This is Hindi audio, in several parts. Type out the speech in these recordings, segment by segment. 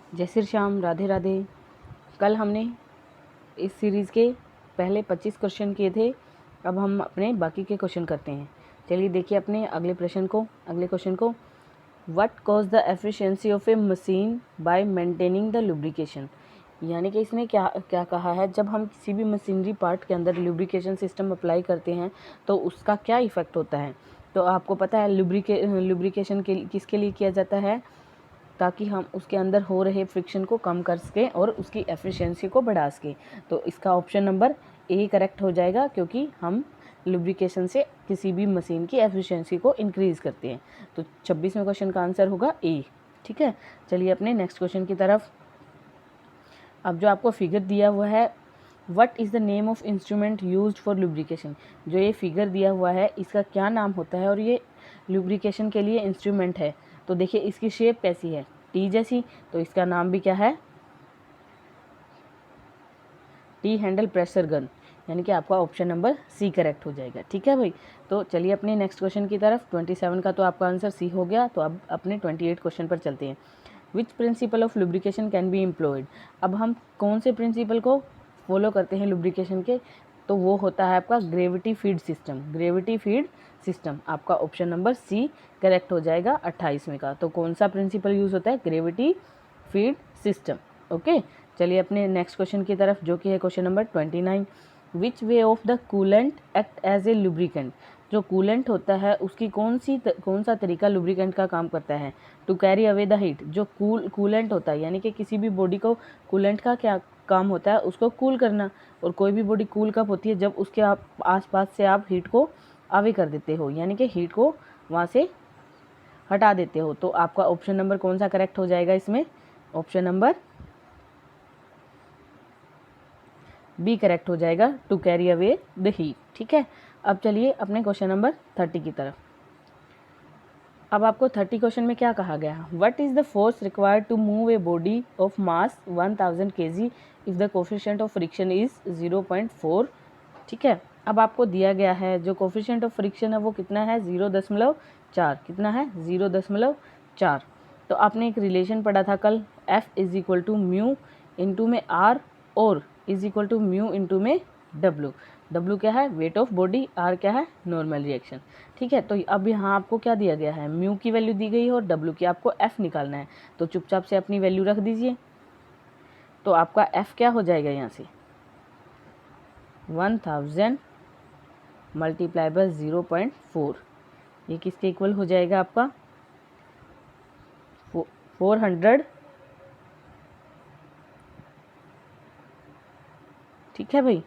जय श्री श्याम, राधे राधे। कल हमने इस सीरीज़ के पहले 25 क्वेश्चन किए थे। अब हम अपने बाकी के क्वेश्चन करते हैं। चलिए देखिए अपने अगले क्वेश्चन को। What cause the efficiency of A machine bye maintaining the lubrication. यानी कि इसने क्या कहा है, जब हम किसी भी मशीनरी पार्ट के अंदर लुब्रिकेशन सिस्टम अप्लाई करते हैं तो उसका क्या इफ़ेक्ट होता है। तो आपको पता है लुब्रिकेशन किसके लिए किया जाता है, ताकि हम उसके अंदर हो रहे फ्रिक्शन को कम कर सकें और उसकी एफिशिएंसी को बढ़ा सकें। तो इसका ऑप्शन नंबर ए करेक्ट हो जाएगा, क्योंकि हम लुब्रिकेशन से किसी भी मशीन की एफिशिएंसी को इंक्रीज़ करते हैं। तो 26वें क्वेश्चन का आंसर होगा ए। ठीक है, चलिए अपने नेक्स्ट क्वेश्चन की तरफ। अब जो आपको फिगर दिया हुआ है, what is the name of instrument used for lubrication. जो ये फिगर दिया हुआ है इसका क्या नाम होता है और ये लुब्रिकेशन के लिए इंस्ट्रूमेंट है। तो देखिए इसकी शेप कैसी है, टी जैसी, तो इसका नाम भी क्या है, टी हैंडल प्रेशर गन। यानी कि आपका ऑप्शन नंबर सी करेक्ट हो जाएगा। ठीक है भाई, तो चलिए अपने नेक्स्ट क्वेश्चन की तरफ। 27 का तो आपका आंसर सी हो गया। तो अब अपने 28 क्वेश्चन पर चलते हैं। Which principle of lubrication can be employed. अब हम कौन से प्रिंसिपल को फॉलो करते हैं लुब्रिकेशन के, तो वो होता है आपका gravity feed system. Gravity feed system आपका ऑप्शन नंबर सी करेक्ट हो जाएगा 28वें का। तो कौन सा प्रिंसिपल यूज़ होता है, ग्रेविटी फीड सिस्टम। ओके, चलिए अपने नेक्स्ट क्वेश्चन की तरफ, जो कि है question number 29। Which way of the coolant act as a lubricant. जो कूलेंट होता है उसकी कौन सा तरीका लुब्रिकेंट का काम करता है, to carry away the heat. जो कूलेंट होता है, यानी कि किसी भी बॉडी को कूलेंट का क्या काम होता है, उसको कूल करना। और कोई भी बॉडी कूल कब होती है, जब उसके आसपास से आप हीट को अवे कर देते हो, यानी कि हीट को वहाँ से हटा देते हो। तो आपका ऑप्शन नंबर कौन सा करेक्ट हो जाएगा इसमें, ऑप्शन नंबर बी करेक्ट हो जाएगा, to carry away the heat. ठीक है, अब चलिए अपने क्वेश्चन नंबर 30 की तरफ। अब आपको 30 क्वेश्चन में क्या कहा गया, what is the force required to move a body of mass 1000 kg if the coefficient of friction is 0.4। ठीक है, अब आपको दिया गया है जो कोफिशिएंट ऑफ फ्रिक्शन है वो कितना है, 0.4। कितना है, 0.4। तो आपने एक रिलेशन पढ़ा था कल, F is equal to mu into में R और is equal to mu into में W। W क्या है, वेट ऑफ बॉडी, R क्या है, नॉर्मल रिएक्शन। ठीक है, तो अब यहाँ आपको क्या दिया गया है, म्यू की वैल्यू दी गई है और W की आपको F निकालना है। तो चुपचाप से अपनी वैल्यू रख दीजिए। तो आपका F क्या हो जाएगा यहाँ से, 1000 मल्टीप्लाई बाय 0.4। ये किसके इक्वल हो जाएगा आपका, 400। ठीक है भाई,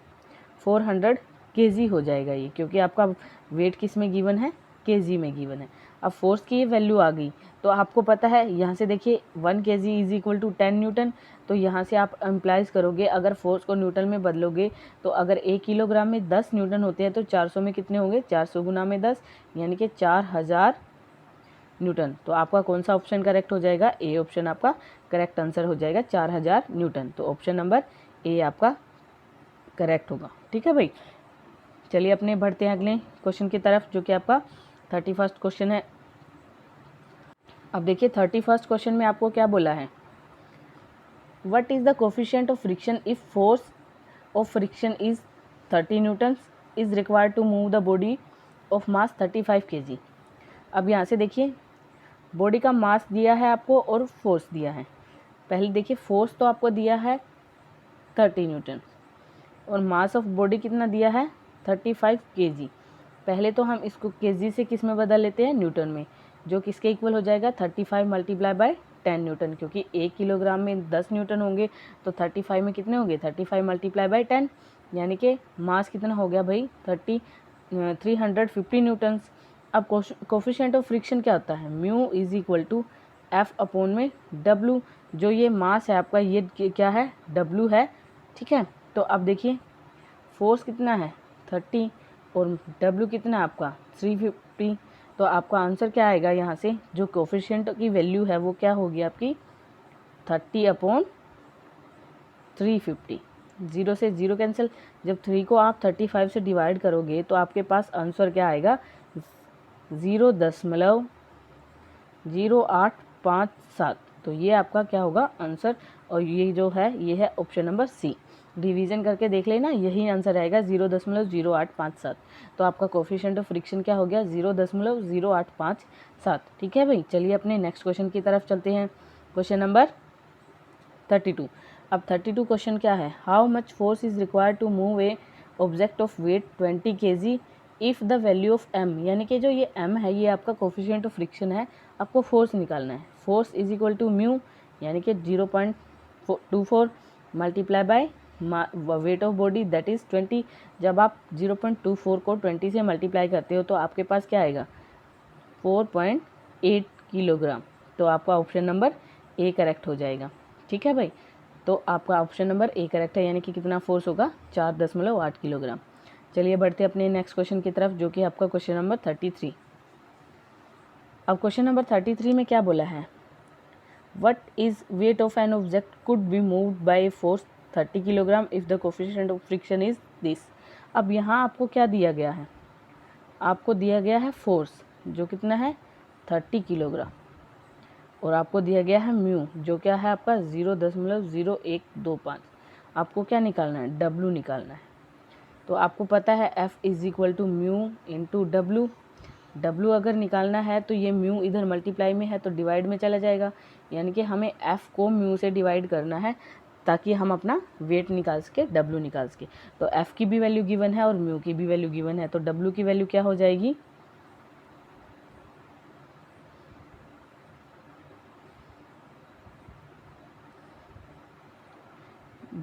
400 kg हो जाएगा ये, क्योंकि आपका वेट किस में गिवन है, kg में गिवन है। अब फोर्स की ये वैल्यू आ गई, तो आपको पता है यहाँ से देखिए 1 kg is equal to 10 newton. तो यहाँ से आप एम्प्लाइज करोगे, अगर फोर्स को न्यूटन में बदलोगे तो अगर 1 किलोग्राम में 10 न्यूटन होते हैं तो 400 में कितने होंगे, 400 गुना में 10, यानी कि 4000 न्यूटन। तो आपका कौन सा ऑप्शन करेक्ट हो जाएगा, ए ऑप्शन आपका करेक्ट आंसर हो जाएगा, 4000 न्यूटन। तो ऑप्शन नंबर ए आपका करेक्ट होगा। ठीक है भाई, चलिए अपने बढ़ते हैं अगले क्वेश्चन की तरफ, जो कि आपका 31 क्वेश्चन है। अब देखिए 31 क्वेश्चन में आपको क्या बोला है, what is the coefficient of friction if force of friction is 30 newton is required to move the body of mass 35 kg। अब यहाँ से देखिए बॉडी का मास दिया है आपको और फोर्स दिया है। पहले देखिए फोर्स तो आपको दिया है 30 न्यूटन और मास ऑफ बॉडी कितना दिया है, 35 kg। पहले तो हम इसको kg से किस में बदल लेते हैं, न्यूटन में, जो किसके इक्वल हो जाएगा, 35 मल्टीप्लाई बाय 10 न्यूटन, क्योंकि 1 किलोग्राम में 10 न्यूटन होंगे तो 35 में कितने होंगे, 35 मल्टीप्लाई बाय 10, यानी कि मास कितना हो गया भाई, 350 न्यूटन्स। अब कोफिशिएंट ऑफ फ्रिक्शन क्या होता है, mu is equal to F upon में W। जो ये मास है आपका, ये क्या है, W है। ठीक है, तो अब देखिए फोर्स कितना है 30 और W कितना है आपका 350। तो आपका आंसर क्या आएगा, यहाँ से जो कोफिशिएंट की वैल्यू है वो क्या होगी आपकी 30 अपॉन 350। 0 से 0 कैंसिल, जब 3 को आप 35 से डिवाइड करोगे तो आपके पास आंसर क्या आएगा, 0.0857। तो ये आपका क्या होगा आंसर, और ये जो है ये है ऑप्शन नंबर सी। रिवीजन करके देख लेना, यही आंसर आएगा 0.0857। तो आपका कोफिशिएंट ऑफ फ्रिक्शन क्या हो गया 0.0857। ठीक है भाई, चलिए अपने नेक्स्ट क्वेश्चन की तरफ चलते हैं। Question number 32। अब 32 क्वेश्चन क्या है, how much force is required to move a object of weight 20 kg if the value of m, यानी कि जो ये m है ये आपका कोफिशिएंट ऑफ फ्रिक्शन है, आपको फोर्स निकालना है। Force is equal to mu यानी कि 0.24 multiply by weight of body that is 20। जब आप 0.24 को 20 से मल्टीप्लाई करते हो तो आपके पास क्या आएगा 4.8 किलोग्राम। तो आपका ऑप्शन नंबर ए करेक्ट हो जाएगा। ठीक है भाई, तो आपका ऑप्शन नंबर ए करेक्ट है, यानी कि कितना फोर्स होगा 4.8 किलोग्राम। चलिए बढ़ते अपने नेक्स्ट क्वेश्चन की तरफ, जो कि आपका क्वेश्चन नंबर 33। अब क्वेश्चन नंबर 33 में क्या बोला है, what is weight of an object could be moved by force 30 kilogram if the coefficient of friction is this. अब यहाँ आपको क्या दिया गया है, आपको दिया गया है फोर्स जो कितना है 30 किलोग्राम, और आपको दिया गया है म्यू जो क्या है आपका 0.0125। आपको क्या निकालना है, डब्लू निकालना है। तो आपको पता है F is equal to mu into W. W अगर निकालना है तो ये म्यू इधर मल्टीप्लाई में है तो डिवाइड में चला जाएगा, यानी कि हमें F को म्यू से डिवाइड करना है ताकि हम अपना वेट निकाल सके, डब्लू निकाल सके। तो F की भी वैल्यू गिवन है और म्यू की भी वैल्यू गिवन है, तो डब्लू की वैल्यू क्या हो जाएगी,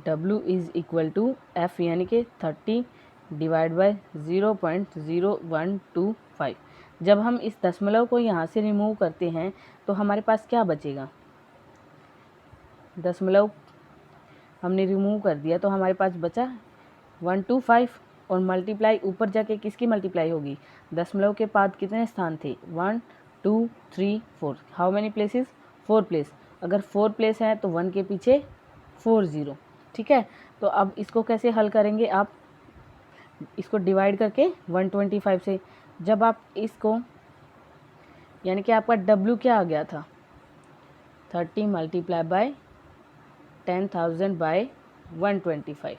W is equal to F यानी कि 30 डिवाइड बाय 0.0125। जब हम इस दशमलव को यहाँ से रिमूव करते हैं तो हमारे पास क्या बचेगा, दशमलव हमने रिमूव कर दिया तो हमारे पास बचा 125, और मल्टीप्लाई ऊपर जाके किसकी मल्टीप्लाई होगी, दशमलव के बाद कितने स्थान थे 1 2 3 4, हाउ मैनी प्लेसेस 4 प्लेस। अगर 4 प्लेस हैं तो 1 के पीछे 40। ठीक है, तो अब इसको कैसे हल करेंगे, आप इसको डिवाइड करके 125 से, जब आप इसको यानी कि आपका W क्या आ गया था 30 मल्टीप्लाई बाय 10,000 बाय 125।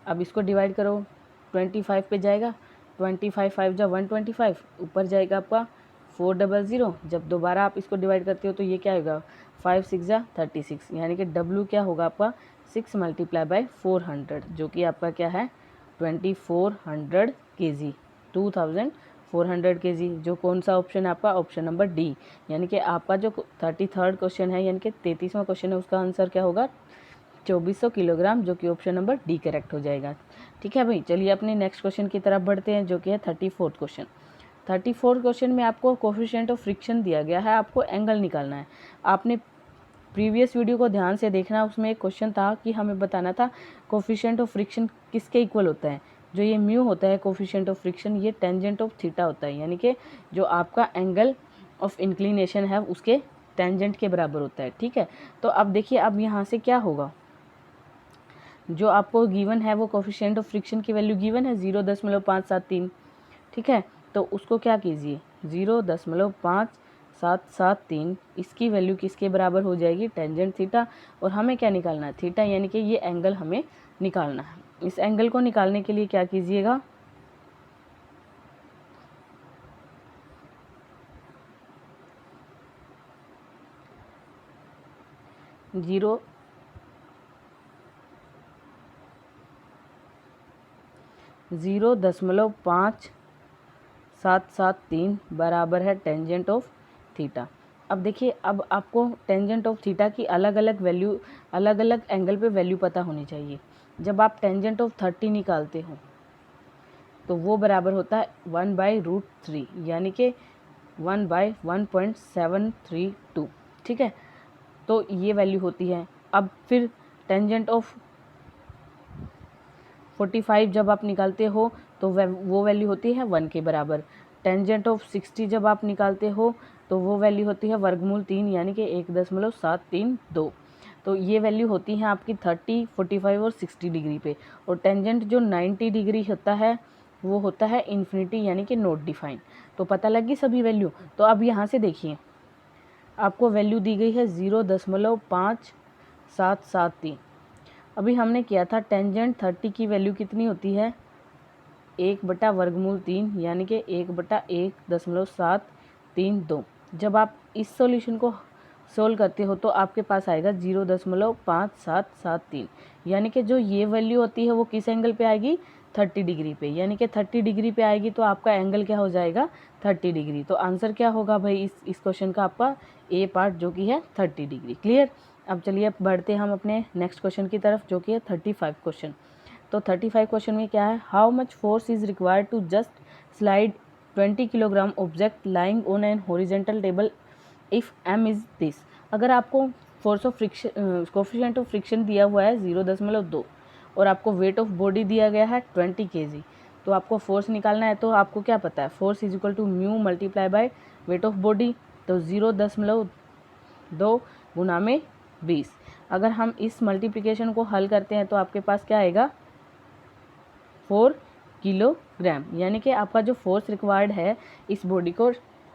अब इसको डिवाइड करो 25 पे जाएगा, 25 5 जा 125, ऊपर जाएगा आपका 400। जब दोबारा आप इसको डिवाइड करते हो तो ये क्या होगा 5 6 जा 36, यानी कि W क्या होगा आपका 6 मल्टीप्लाई बाय 400 जो कि आपका क्या है 2400 kg, 2400 kg। जो कौन सा ऑप्शन है आपका, ऑप्शन नंबर डी, यानी कि आपका जो 33rd क्वेश्चन है यानी कि 33वां क्वेश्चन है उसका आंसर क्या होगा 2400 किलोग्राम, जो कि ऑप्शन नंबर डी करेक्ट हो जाएगा। ठीक है भाई, चलिए अपने नेक्स्ट क्वेश्चन की तरफ बढ़ते हैं, जो कि है 34th क्वेश्चन। 34th क्वेश्चन में आपको कोफिशिएंट ऑफ फ्रिक्शन दिया गया है, आपको एंगल निकालना है। आपने प्रीवियस वीडियो को ध्यान से देखना, उसमें एक क्वेश्चन था कि हमें बताना था कोफिशिएंट ऑफ फ्रिक्शन किसके इक्वल होता है। जो ये म्यू होता है कोफिशिएंट ऑफ फ्रिक्शन, ये टेंजेंट ऑफ थीटा होता है, यानी कि जो आपका एंगल ऑफ इंक्लिनेशन है उसके टेंजेंट के बराबर होता है। ठीक है, तो अब देखिए अब यहाँ से क्या होगा, जो आपको गिवन है वो कोफिशिएंट ऑफ फ्रिक्शन की वैल्यू गिवन है 0.573। ठीक है, तो उसको क्या कीजिए 0.5773, इसकी वैल्यू किसके बराबर हो जाएगी टेंजेंट थीटा, और हमें क्या निकालना है थीटा, यानी कि ये एंगल हमें निकालना है। इस एंगल को निकालने के लिए क्या कीजिएगा, जीरो 0.5773 बराबर है टेंजेंट ऑफ थीटा। अब देखिए अब आपको टेंजेंट ऑफ थीटा की अलग अलग वैल्यू, अलग अलग एंगल पे वैल्यू पता होनी चाहिए। जब आप टेंजेंट ऑफ 30 निकालते हो तो वो बराबर होता है 1/√3, यानी कि 1/1.732। ठीक है, तो ये वैल्यू होती है। अब फिर टेंजेंट ऑफ 45 जब आप निकालते हो तो वो वैल्यू होती है 1 के बराबर। टेंजेंट ऑफ 60 जब आप निकालते हो तो वो वैल्यू होती है वर्गमूल 3, यानी कि 1.732। तो ये वैल्यू होती है आपकी 30, 45 और 60 डिग्री पे। और टेंजेंट जो 90 डिग्री होता है वो होता है इन्फिनिटी, यानी कि नॉट डिफाइन। तो पता लगी सभी वैल्यू। तो अब यहाँ से देखिए, आपको वैल्यू दी गई है 0.5773। अभी हमने किया था टेंजेंट 30 की वैल्यू कितनी होती है 1/√3 यानी कि 1/1.732। जब आप इस सॉल्यूशन को सोल्व करते हो तो आपके पास आएगा 0.5773, यानी कि जो ये वैल्यू होती है वो किस एंगल पे आएगी 30 डिग्री पे, यानी कि 30 डिग्री पे आएगी तो आपका एंगल क्या हो जाएगा 30 डिग्री। तो आंसर क्या होगा भाई इस क्वेश्चन का आपका ए पार्ट जो कि है 30 डिग्री। क्लियर। अब चलिए अब बढ़ते हम अपने नेक्स्ट क्वेश्चन की तरफ जो कि है 35 क्वेश्चन। तो 35 क्वेश्चन में क्या है, how much force is required to just slide 20 kilogram object lying on an horizontal table if M is this. अगर आपको force of friction coefficient of friction दिया हुआ है 0.2 और आपको वेट ऑफ बॉडी दिया गया है 20 kg, तो आपको फोर्स निकालना है। तो आपको क्या पता है force is equal to mu multiply by weight of body, तो 0.2 गुना में 20। अगर हम इस मल्टीप्लिकेशन को हल करते हैं तो आपके पास क्या आएगा 4 किलोग्राम, यानी कि आपका जो फोर्स रिक्वायर्ड है इस बॉडी को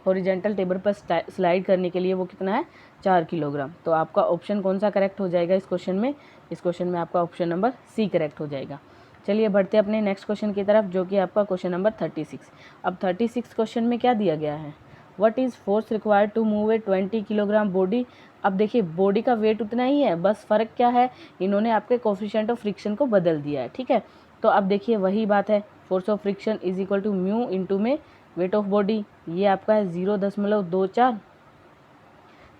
हॉरिजेंटल टेबल पर स्लाइड करने के लिए वो कितना है 4 किलोग्राम। तो आपका ऑप्शन कौन सा करेक्ट हो जाएगा इस क्वेश्चन में, इस क्वेश्चन में आपका ऑप्शन नंबर सी करेक्ट हो जाएगा। चलिए बढ़ते अपने नेक्स्ट क्वेश्चन की तरफ जो कि आपका क्वेश्चन नंबर 36। अब 36 क्वेश्चन में क्या दिया गया है, what is force required to move a 20 kilogram body. अब देखिए बॉडी का वेट उतना ही है, बस फ़र्क क्या है इन्होंने आपके कोफिशिएंट ऑफ फ्रिक्शन को बदल दिया है। ठीक है, तो अब देखिए वही बात है, force of friction is equal to mu into में वेट ऑफ बॉडी, ये आपका है 0.24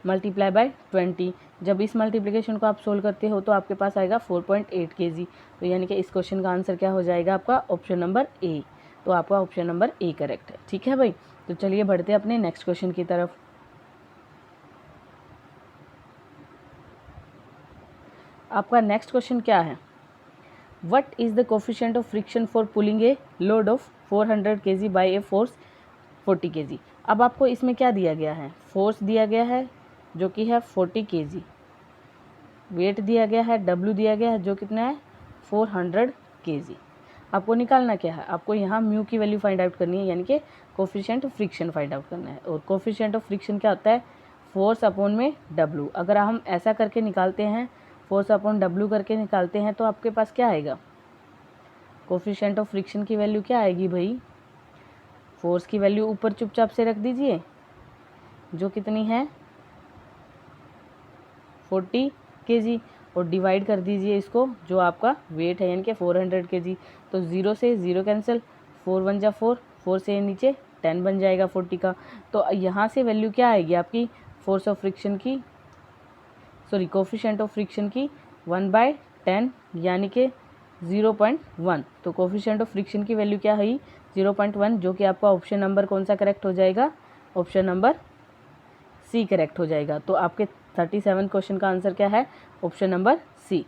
मल्टीप्लाई बाय 20। जब इस मल्टीप्लिकेशन को आप सोल्व करते हो तो आपके पास आएगा 4.8 kg। तो यानी कि इस क्वेश्चन का आंसर क्या हो जाएगा आपका ऑप्शन नंबर ए। तो आपका ऑप्शन नंबर ए करेक्ट है। ठीक है भाई, तो चलिए बढ़ते अपने नेक्स्ट क्वेश्चन की तरफ। आपका नेक्स्ट क्वेश्चन क्या है, What is the coefficient of friction for pulling a load of 400 kg by a force 40 kg। अब आपको इसमें क्या दिया गया है, फोर्स दिया गया है जो कि है 40 kg, वेट दिया गया है W दिया गया है जो कितना है 400 kg। आपको निकालना क्या है, आपको यहाँ म्यू की वैल्यू फाइंड आउट करनी है, यानी कि coefficient of friction find out करना है। और कोफिशिएंट ऑफ फ्रिक्शन क्या होता है फोर्स अपॉन में W। अगर हम ऐसा करके निकालते हैं फोर्स अपॉन W करके निकालते हैं तो आपके पास क्या आएगा, कोफिशिएंट ऑफ फ्रिक्शन की वैल्यू क्या आएगी भाई, फोर्स की वैल्यू ऊपर चुपचाप से रख दीजिए जो कितनी है 40 kg और डिवाइड कर दीजिए इसको जो आपका वेट है यानी कि 400 kg। तो 0 से 0 कैंसिल, 4 1 जा 4, 4 से नीचे 10 बन जाएगा 40 का। तो यहाँ से वैल्यू क्या आएगी आपकी फोर्स ऑफ फ्रिक्शन की, सॉरी कोफिशिएंट ऑफ फ्रिक्शन की 1/10 यानी कि 0.1। तो कोफिशिएंट ऑफ फ्रिक्शन की वैल्यू क्या है 0.1, जो कि आपका ऑप्शन नंबर कौन सा करेक्ट हो जाएगा, ऑप्शन नंबर सी करेक्ट हो जाएगा। तो आपके 37 क्वेश्चन का आंसर क्या है, ऑप्शन नंबर सी।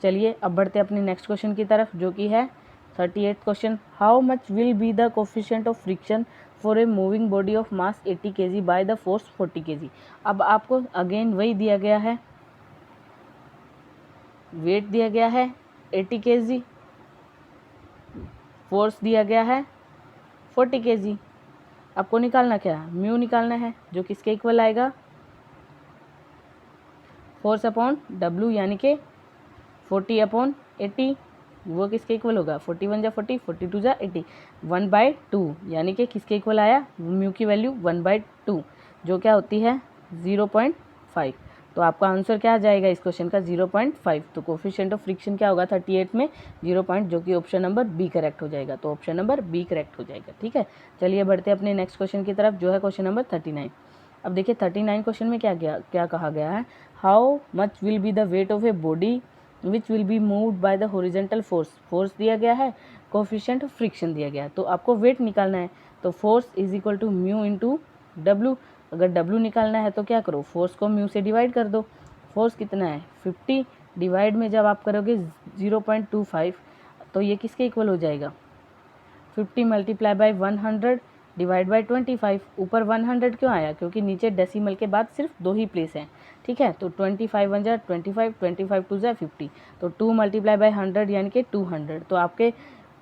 चलिए अब बढ़ते अपने नेक्स्ट क्वेश्चन की तरफ जो कि है 38 question, how much will be the coefficient of friction for a moving body of mass 80 kg by the force 40 kg। अब आपको अगेन वही दिया गया है, वेट दिया गया है 80 kg, फोर्स दिया गया है 40 kg। आपको निकालना क्या है, म्यू निकालना है जो किसके इक्वल आएगा फोर्स अपॉन W, यानी कि 40 अपॉन 80, वो किसके इक्वल होगा 41 जा 40, 42 जा 80, 1/2 यानी कि किसके इक्वल आया म्यू की वैल्यू 1/2 जो क्या होती है 0.5। तो आपका आंसर क्या आ जाएगा इस क्वेश्चन का 0.5। तो कोफिशिएंट ऑफ फ्रिक्शन क्या होगा 38 में 0. जो कि ऑप्शन नंबर बी करेक्ट हो जाएगा। तो ऑप्शन नंबर बी करेक्ट हो जाएगा। ठीक है, चलिए बढ़ते अपने नेक्स्ट क्वेश्चन की तरफ जो है क्वेश्चन नंबर 39। अब देखिए 39 क्वेश्चन में क्या कहा गया है, how much will be the weight of a body which will be moved by the horizontal force. Force दिया गया है, कोफिशिएंट ऑफ फ्रिक्शन दिया गया है, तो आपको वेट निकालना है। तो force is equal to mu into W. अगर W निकालना है तो क्या करो फोर्स को म्यू से डिवाइड कर दो। फोर्स कितना है 50, डिवाइड में जब आप करोगे 0.25 तो ये किसके इक्वल हो जाएगा 50 मल्टीप्लाई बाय 100 डिवाइड बाय 25। ऊपर 100 क्यों आया, क्योंकि नीचे डेसिमल के बाद सिर्फ 2 ही प्लेस हैं। ठीक है, तो 25 1 जा 25, 25 2 जा 50, तो 2 मल्टीप्लाई बाय 100 यानी कि 200। तो आपके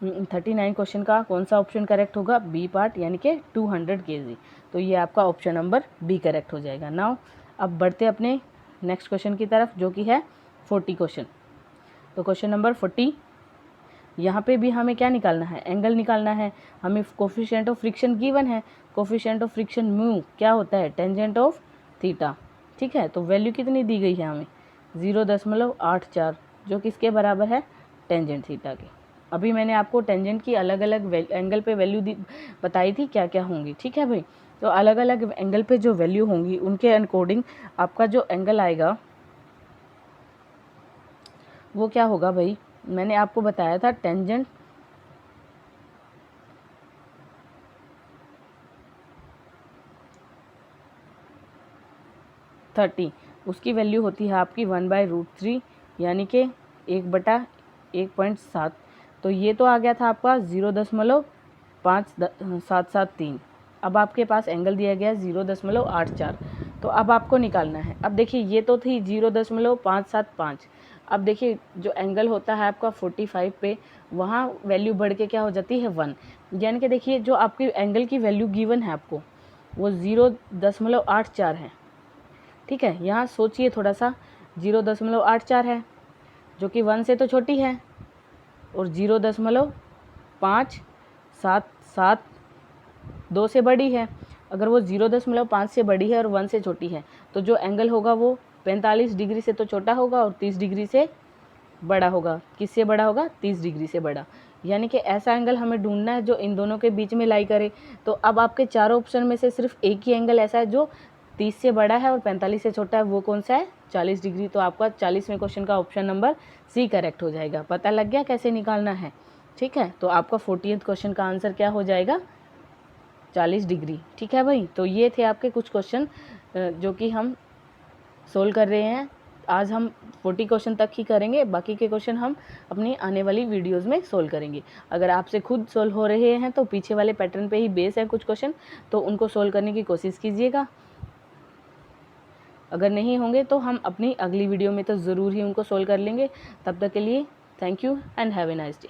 39 क्वेश्चन का कौन सा ऑप्शन करेक्ट होगा? बी पार्ट, यानी कि 200 kg। तो ये आपका ऑप्शन नंबर बी करेक्ट हो जाएगा। नाउ अब बढ़ते अपने नेक्स्ट क्वेश्चन की तरफ, जो कि है 40 क्वेश्चन। तो क्वेश्चन नंबर 40, यहाँ पे भी हमें क्या निकालना है? एंगल निकालना है। हमें कोफिशिएंट ऑफ फ्रिक्शन गिवन है। कोफिशिएंट ऑफ फ्रिक्शन म्यू क्या होता है? Tangent of theta. ठीक है, तो वैल्यू कितनी दी गई है हमें? 0.84, जो किसके बराबर है? टेंजेंट थीटा के। अभी मैंने आपको टेंजेंट की अलग अलग एंगल पे वैल्यू बताई थी क्या क्या होंगी। ठीक है भाई, तो अलग अलग एंगल पे जो वैल्यू होंगी उनके अकॉर्डिंग आपका जो एंगल आएगा वो क्या होगा भाई? मैंने आपको बताया था टेंजेंट थर्टी, उसकी वैल्यू होती है आपकी 1/√3, यानी कि 1/1.7। तो ये तो आ गया था आपका 0.5773। अब आपके पास एंगल दिया गया 0.84। तो अब आपको निकालना है। अब देखिए ये तो थी 0.575। अब देखिए जो एंगल होता है आपका 45 पे, वहाँ वैल्यू बढ़ के क्या हो जाती है 1। यानी कि देखिए जो आपकी एंगल की वैल्यू गिवन है आपको वो 0.84 है। ठीक है, यहाँ सोचिए थोड़ा सा, 0.84 है जो कि 1 से तो छोटी है, और 0.577 से बड़ी है। अगर वो 0.5 से बड़ी है और 1 से छोटी है, तो जो एंगल होगा वो 45 डिग्री से तो छोटा होगा और 30 डिग्री से बड़ा होगा। किससे बड़ा होगा? 30 डिग्री से बड़ा। यानी कि ऐसा एंगल हमें ढूंढना है जो इन दोनों के बीच में लाई करे। तो अब आपके चारों ऑप्शन में से सिर्फ एक ही एंगल ऐसा है जो 30 से बड़ा है और 45 से छोटा है। वो कौन सा है? 40 डिग्री। तो आपका 40वें क्वेश्चन का ऑप्शन नंबर सी करेक्ट हो जाएगा। पता लग गया कैसे निकालना है? ठीक है, तो आपका 40th क्वेश्चन का आंसर क्या हो जाएगा? 40 डिग्री। ठीक है भाई, तो ये थे आपके कुछ क्वेश्चन जो कि हम सोल्व कर रहे हैं। आज हम 40 क्वेश्चन तक ही करेंगे, बाकी के क्वेश्चन हम अपनी आने वाली वीडियोस में सोल्व करेंगे। अगर आपसे खुद सोल्व हो रहे हैं तो पीछे वाले पैटर्न पे ही बेस है कुछ क्वेश्चन, तो उनको सोल्व करने की कोशिश कीजिएगा। अगर नहीं होंगे तो हम अपनी अगली वीडियो में तो ज़रूर ही उनको सोल्व कर लेंगे। तब तक के लिए thank you and have a nice day.